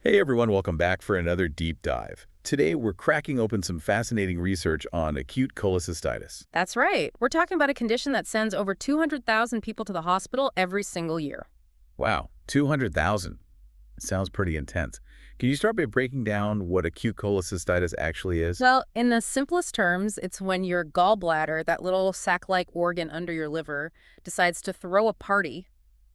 Hey everyone, welcome back for another deep dive. Today we're cracking open some fascinating research on acute cholecystitis. That's right. We're talking about a condition that sends over 200,000 people to the hospital every single year. Wow, 200,000. Sounds pretty intense. Can you start by breaking down what acute cholecystitis actually is? Well, in the simplest terms, it's when your gallbladder, that little sac-like organ under your liver, decides to throw a party,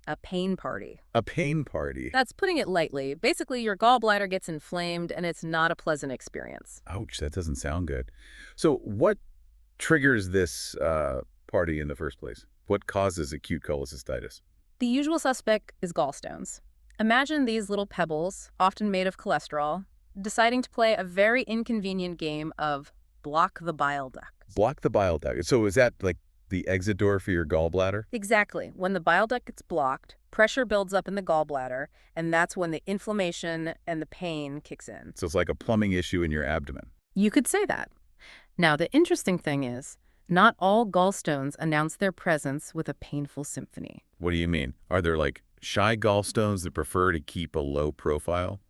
a pain party. A pain party. That's putting it lightly. Basically, your gallbladder gets inflamed and it's not a pleasant experience. Ouch, that doesn't sound good. So what triggers this party in the first place? What causes acute cholecystitis? The usual suspect is gallstones. Imagine these little pebbles, often made of cholesterol, deciding to play a very inconvenient game of block the bile duct. Block the bile duct. So is that like the exit door for your gallbladder? Exactly. When the bile duct gets blocked, pressure builds up in the gallbladder, and that's when the inflammation and the pain kicks in. So it's like a plumbing issue in your abdomen. You could say that. Now, the interesting thing is, not all gallstones announce their presence with a painful symphony. What do you mean? Are there like shy gallstones that prefer to keep a low profile?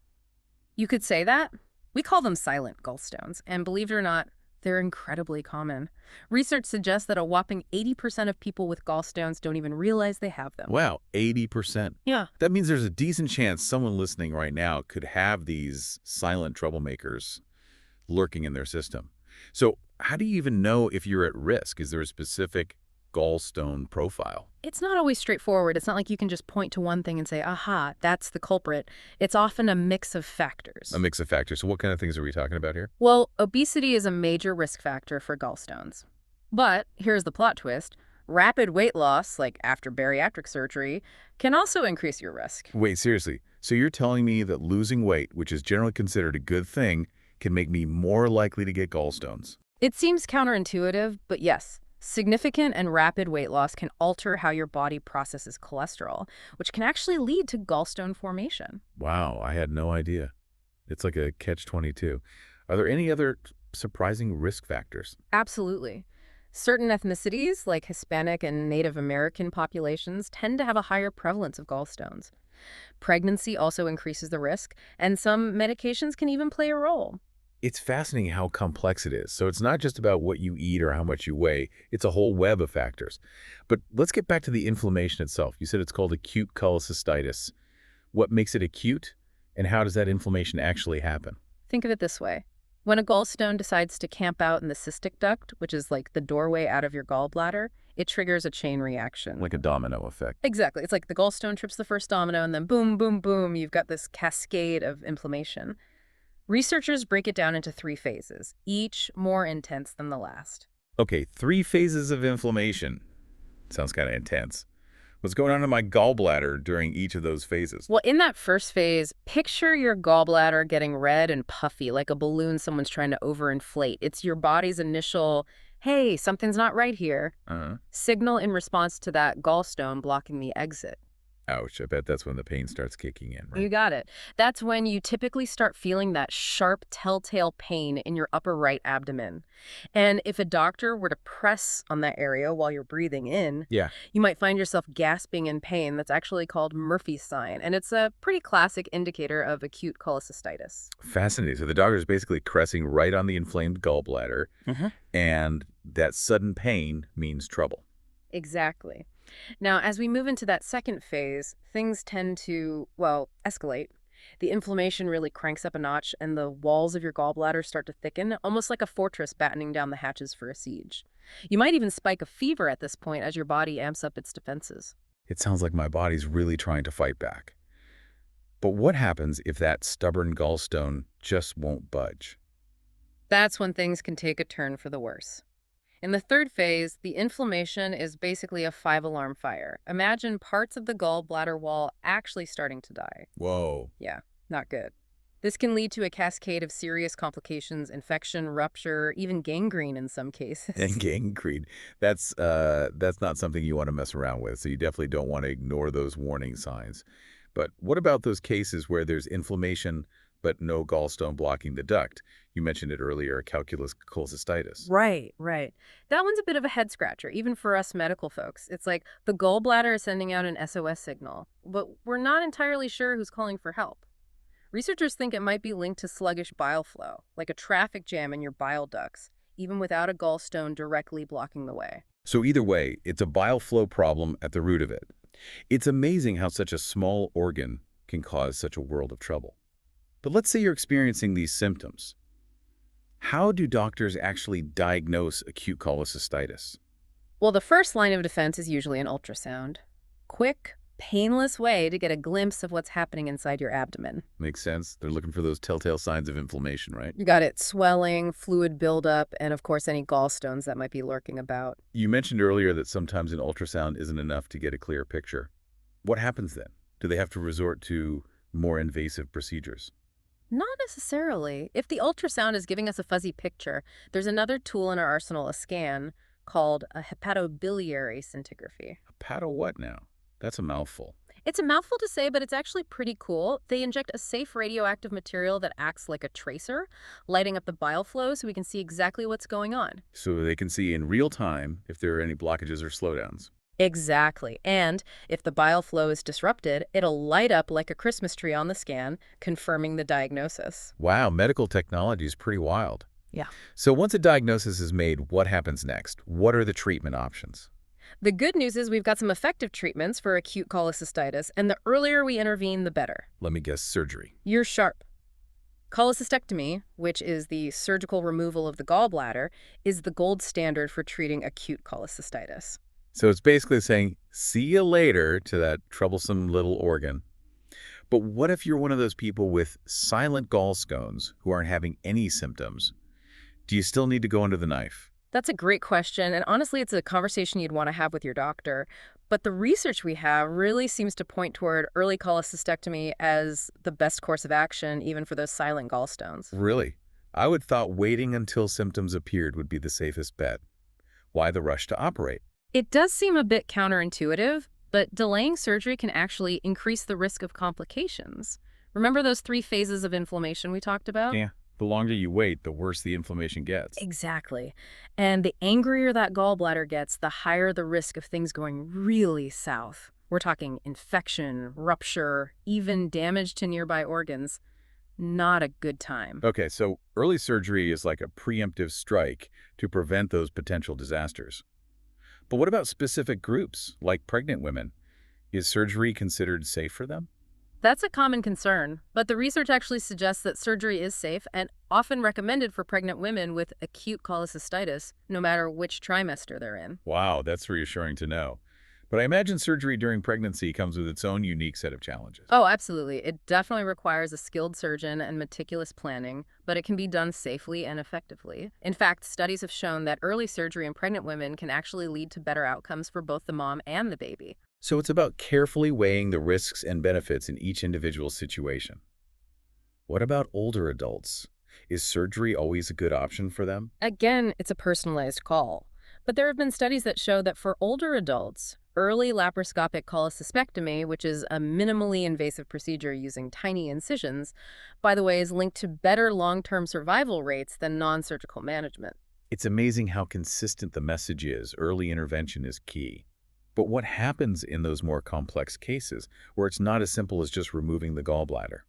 You could say that. We call them silent gallstones, and believe it or not, they're incredibly common. Research suggests that a whopping 80% of people with gallstones don't even realize they have them. Wow, 80%. Yeah. That means there's a decent chance someone listening right now could have these silent troublemakers lurking in their system. So how do you even know if you're at risk? Is there a specific gallstone profile? It's not always straightforward. It's not like you can just point to one thing and say, aha, that's the culprit. It's often a mix of factors. A mix of factors. So what kind of things are we talking about here? Well, obesity is a major risk factor for gallstones. But here's the plot twist. Rapid weight loss, like after bariatric surgery, can also increase your risk. Wait, seriously. So you're telling me that losing weight, which is generally considered a good thing, can make me more likely to get gallstones? It seems counterintuitive, but yes, significant and rapid weight loss can alter how your body processes cholesterol, which can actually lead to gallstone formation. Wow, I had no idea. It's like a catch-22. Are there any other surprising risk factors? Absolutely. Certain ethnicities, like Hispanic and Native American populations, tend to have a higher prevalence of gallstones. Pregnancy also increases the risk, and some medications can even play a role. It's fascinating how complex it is. So it's not just about what you eat or how much you weigh. It's a whole web of factors. But let's get back to the inflammation itself. You said it's called acute cholecystitis. What makes it acute, and how does that inflammation actually happen? Think of it this way. When a gallstone decides to camp out in the cystic duct, which is like the doorway out of your gallbladder, it triggers a chain reaction. Like a domino effect. Exactly. It's like the gallstone trips the first domino, and then boom, boom, boom, you've got this cascade of inflammation. Researchers break it down into 3 phases, each more intense than the last. Okay, 3 phases of inflammation. Sounds kind of intense. What's going on in my gallbladder during each of those phases? Well, in that first phase, picture your gallbladder getting red and puffy, like a balloon someone's trying to overinflate. It's your body's initial, hey, something's not right here, signal in response to that gallstone blocking the exit. Ouch, I bet that's when the pain starts kicking in, You right? got it. That's when you typically start feeling that sharp, telltale pain in your upper right abdomen. And if a doctor were to press on that area while you're breathing in, Yeah. you might find yourself gasping in pain. That's actually called Murphy's sign, and it's a pretty classic indicator of acute cholecystitis. Fascinating. So the doctor's basically pressing right on the inflamed gallbladder, and that sudden pain means trouble. Exactly. Now, as we move into that second phase, things tend to, well, escalate. The inflammation really cranks up a notch, and the walls of your gallbladder start to thicken, almost like a fortress battening down the hatches for a siege. You might even spike a fever at this point as your body amps up its defenses. It sounds like my body's really trying to fight back. But what happens if that stubborn gallstone just won't budge? That's when things can take a turn for the worse. In the third phase, the inflammation is basically a 5-alarm fire. Imagine parts of the gallbladder wall actually starting to die. Whoa. Yeah, not good. This can lead to a cascade of serious complications, infection, rupture, even gangrene in some cases. And gangrene. That's not something you want to mess around with, so you definitely don't want to ignore those warning signs. But what about those cases where there's inflammation but no gallstone blocking the duct? You mentioned it earlier, acalculous cholecystitis. Right, right. That one's a bit of a head scratcher, even for us medical folks. It's like the gallbladder is sending out an SOS signal, but we're not entirely sure who's calling for help. Researchers think it might be linked to sluggish bile flow, like a traffic jam in your bile ducts, even without a gallstone directly blocking the way. So either way, it's a bile flow problem at the root of it. It's amazing how such a small organ can cause such a world of trouble. But let's say you're experiencing these symptoms. How do doctors actually diagnose acute cholecystitis? Well, the first line of defense is usually an ultrasound. Quick, painless way to get a glimpse of what's happening inside your abdomen. Makes sense. They're looking for those telltale signs of inflammation, right? You got it, swelling, fluid buildup, and of course any gallstones that might be lurking about. You mentioned earlier that sometimes an ultrasound isn't enough to get a clear picture. What happens then? Do they have to resort to more invasive procedures? Not necessarily. If the ultrasound is giving us a fuzzy picture, there's another tool in our arsenal, a scan, called a hepatobiliary scintigraphy. Hepato what now? That's a mouthful. It's a mouthful to say, but it's actually pretty cool. They inject a safe radioactive material that acts like a tracer, lighting up the bile flow so we can see exactly what's going on. So they can see in real time if there are any blockages or slowdowns. Exactly. And if the bile flow is disrupted, it'll light up like a Christmas tree on the scan, confirming the diagnosis. Wow, medical technology is pretty wild. Yeah. So once a diagnosis is made, what happens next? What are the treatment options? The good news is we've got some effective treatments for acute cholecystitis, and the earlier we intervene, the better. Let me guess, surgery. You're sharp. Cholecystectomy, which is the surgical removal of the gallbladder, is the gold standard for treating acute cholecystitis. So it's basically saying, see you later to that troublesome little organ. But what if you're one of those people with silent gallstones who aren't having any symptoms? Do you still need to go under the knife? That's a great question, and honestly, it's a conversation you'd want to have with your doctor. But the research we have really seems to point toward early cholecystectomy as the best course of action, even for those silent gallstones. Really? I would thought waiting until symptoms appeared would be the safest bet. Why the rush to operate? It does seem a bit counterintuitive, but delaying surgery can actually increase the risk of complications. Remember those 3 phases of inflammation we talked about? Yeah. The longer you wait, the worse the inflammation gets. Exactly. And the angrier that gallbladder gets, the higher the risk of things going really south. We're talking infection, rupture, even damage to nearby organs. Not a good time. Okay, so early surgery is like a preemptive strike to prevent those potential disasters. But what about specific groups, like pregnant women? Is surgery considered safe for them? That's a common concern, but the research actually suggests that surgery is safe and often recommended for pregnant women with acute cholecystitis, no matter which trimester they're in. Wow, that's reassuring to know. But I imagine surgery during pregnancy comes with its own unique set of challenges. Oh, absolutely. It definitely requires a skilled surgeon and meticulous planning, but it can be done safely and effectively. In fact, studies have shown that early surgery in pregnant women can actually lead to better outcomes for both the mom and the baby. So it's about carefully weighing the risks and benefits in each individual situation. What about older adults? Is surgery always a good option for them? Again, it's a personalized call. But there have been studies that show that for older adults, early laparoscopic cholecystectomy, which is a minimally invasive procedure using tiny incisions, by the way, is linked to better long-term survival rates than non-surgical management. It's amazing how consistent the message is. Early intervention is key. But what happens in those more complex cases where it's not as simple as just removing the gallbladder?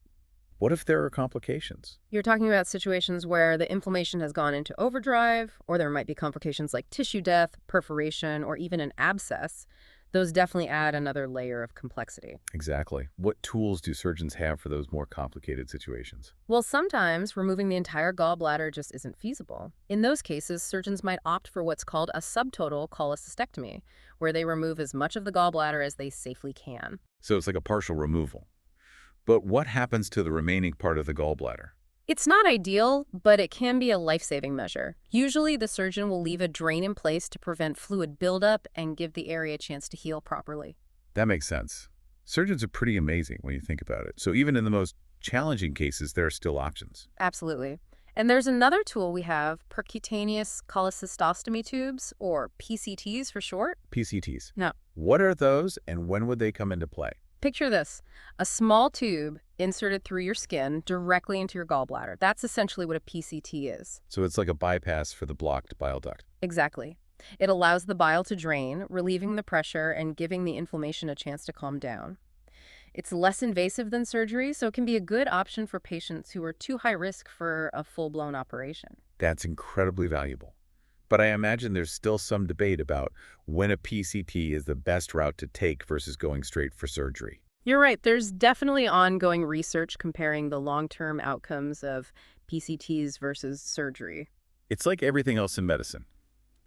What if there are complications? You're talking about situations where the inflammation has gone into overdrive, or there might be complications like tissue death, perforation, or even an abscess. Those definitely add another layer of complexity. Exactly. What tools do surgeons have for those more complicated situations? Well, sometimes removing the entire gallbladder just isn't feasible. In those cases, surgeons might opt for what's called a subtotal cholecystectomy, where they remove as much of the gallbladder as they safely can. So it's like a partial removal. But what happens to the remaining part of the gallbladder? It's not ideal, but it can be a life-saving measure. Usually, the surgeon will leave a drain in place to prevent fluid buildup and give the area a chance to heal properly. That makes sense. Surgeons are pretty amazing when you think about it. So even in the most challenging cases, there are still options. Absolutely. And there's another tool we have, percutaneous cholecystostomy tubes, or PCTs for short. PCTs. No. What are those and when would they come into play? Picture this, a small tube inserted through your skin directly into your gallbladder. That's essentially what a PCT is. So it's like a bypass for the blocked bile duct. Exactly. It allows the bile to drain, relieving the pressure and giving the inflammation a chance to calm down. It's less invasive than surgery, so it can be a good option for patients who are too high risk for a full-blown operation. That's incredibly valuable. But I imagine there's still some debate about when a PCT is the best route to take versus going straight for surgery. You're right. There's definitely ongoing research comparing the long-term outcomes of PCTs versus surgery. It's like everything else in medicine,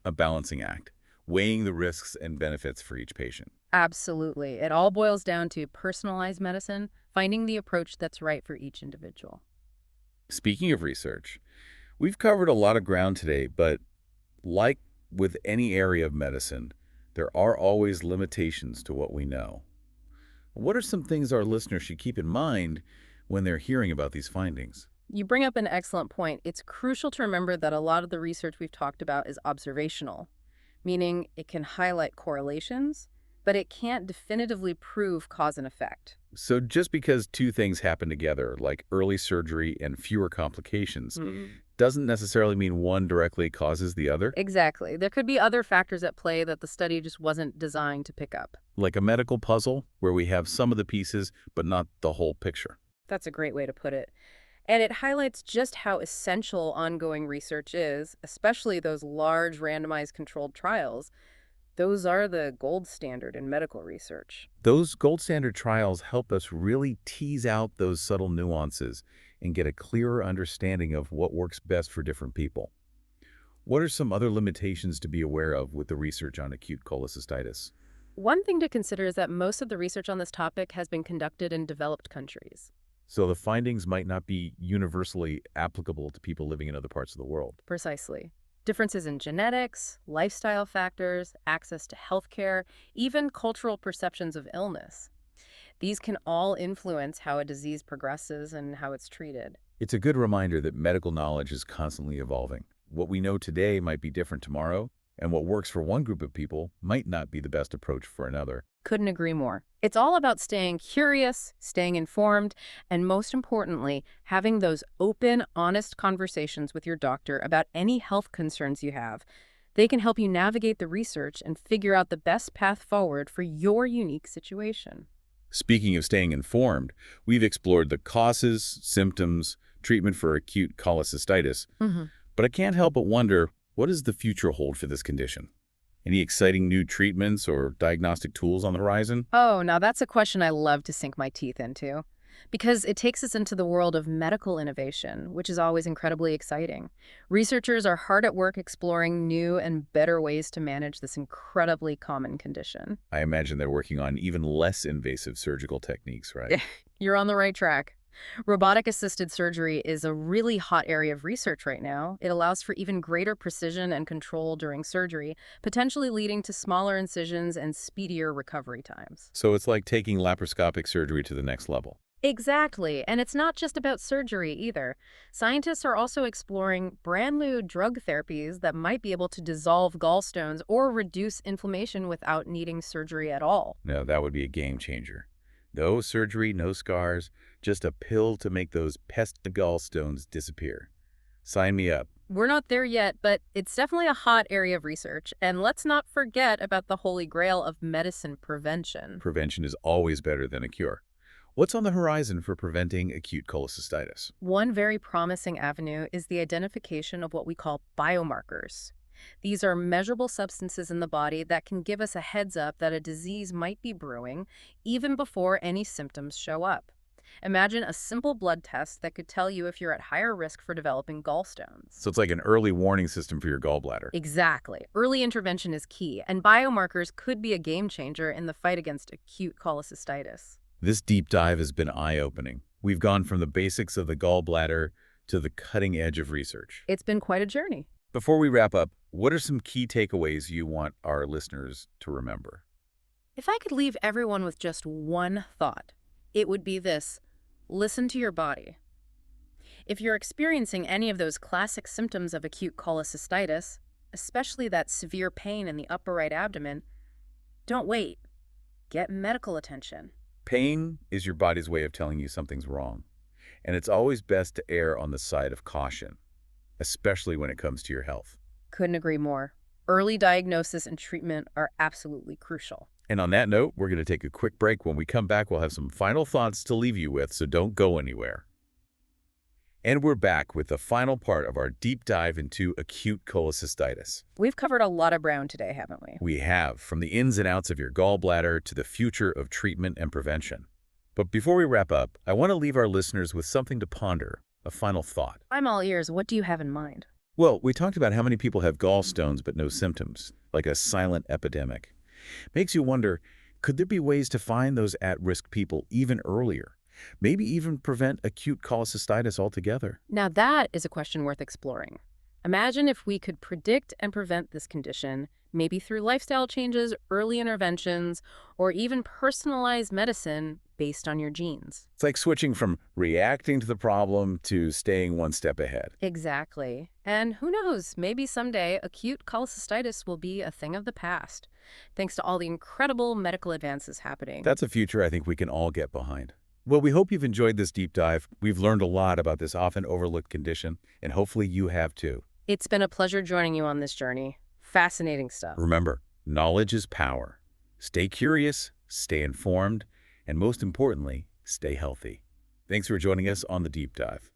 a balancing act, weighing the risks and benefits for each patient. Absolutely. It all boils down to personalized medicine, finding the approach that's right for each individual. Speaking of research, we've covered a lot of ground today, but like with any area of medicine, there are always limitations to what we know. What are some things our listeners should keep in mind when they're hearing about these findings? You bring up an excellent point. It's crucial to remember that a lot of the research we've talked about is observational, meaning it can highlight correlations, but it can't definitively prove cause and effect. So just because two things happen together, like early surgery and fewer complications, doesn't necessarily mean one directly causes the other? Exactly. There could be other factors at play that the study just wasn't designed to pick up. Like a medical puzzle where we have some of the pieces, but not the whole picture. That's a great way to put it. And it highlights just how essential ongoing research is, especially those large randomized controlled trials. Those are the gold standard in medical research. Those gold standard trials help us really tease out those subtle nuances and get a clearer understanding of what works best for different people. What are some other limitations to be aware of with the research on acute cholecystitis? One thing to consider is that most of the research on this topic has been conducted in developed countries. So the findings might not be universally applicable to people living in other parts of the world. Precisely. Differences in genetics, lifestyle factors, access to healthcare, even cultural perceptions of illness. These can all influence how a disease progresses and how it's treated. It's a good reminder that medical knowledge is constantly evolving. What we know today might be different tomorrow, and what works for one group of people might not be the best approach for another. Couldn't agree more. It's all about staying curious, staying informed, and most importantly, having those open, honest conversations with your doctor about any health concerns you have. They can help you navigate the research and figure out the best path forward for your unique situation. Speaking of staying informed, we've explored the causes, symptoms, treatment for acute cholecystitis, but I can't help but wonder, what does the future hold for this condition? Any exciting new treatments or diagnostic tools on the horizon? Oh, now that's a question I love to sink my teeth into, because it takes us into the world of medical innovation, which is always incredibly exciting. Researchers are hard at work exploring new and better ways to manage this incredibly common condition. I imagine they're working on even less invasive surgical techniques, right? You're on the right track. Robotic-assisted surgery is a really hot area of research right now. It allows for even greater precision and control during surgery, potentially leading to smaller incisions and speedier recovery times. So it's like taking laparoscopic surgery to the next level. Exactly. And it's not just about surgery either. Scientists are also exploring brand new drug therapies that might be able to dissolve gallstones or reduce inflammation without needing surgery at all. Now, that would be a game changer. No surgery, no scars, just a pill to make those pesky gallstones disappear. Sign me up. We're not there yet, but it's definitely a hot area of research. And let's not forget about the holy grail of medicine prevention. Prevention is always better than a cure. What's on the horizon for preventing acute cholecystitis? One very promising avenue is the identification of what we call biomarkers. These are measurable substances in the body that can give us a heads up that a disease might be brewing even before any symptoms show up. Imagine a simple blood test that could tell you if you're at higher risk for developing gallstones. So it's like an early warning system for your gallbladder. Exactly. Early intervention is key, and biomarkers could be a game changer in the fight against acute cholecystitis. This deep dive has been eye-opening. We've gone from the basics of the gallbladder to the cutting edge of research. It's been quite a journey. Before we wrap up, what are some key takeaways you want our listeners to remember? If I could leave everyone with just one thought, it would be this: listen to your body. If you're experiencing any of those classic symptoms of acute cholecystitis, especially that severe pain in the upper right abdomen, don't wait. Get medical attention. Pain is your body's way of telling you something's wrong, and it's always best to err on the side of caution, especially when it comes to your health. Couldn't agree more. Early diagnosis and treatment are absolutely crucial. And on that note, we're going to take a quick break. When we come back, we'll have some final thoughts to leave you with, so don't go anywhere. And we're back with the final part of our deep dive into acute cholecystitis. We've covered a lot of ground today, haven't we? We have, from the ins and outs of your gallbladder to the future of treatment and prevention. But before we wrap up, I want to leave our listeners with something to ponder, a final thought. I'm all ears. What do you have in mind? Well, we talked about how many people have gallstones but no symptoms, like a silent epidemic. Makes you wonder, could there be ways to find those at-risk people even earlier? Maybe even prevent acute cholecystitis altogether? Now that is a question worth exploring. Imagine if we could predict and prevent this condition, maybe through lifestyle changes, early interventions, or even personalized medicine based on your genes. It's like switching from reacting to the problem to staying one step ahead. Exactly. And who knows, maybe someday acute cholecystitis will be a thing of the past, thanks to all the incredible medical advances happening. That's a future I think we can all get behind. Well, we hope you've enjoyed this deep dive. We've learned a lot about this often overlooked condition, and hopefully you have too. It's been a pleasure joining you on this journey. Fascinating stuff. Remember, knowledge is power. Stay curious, stay informed, and most importantly, stay healthy. Thanks for joining us on the deep dive.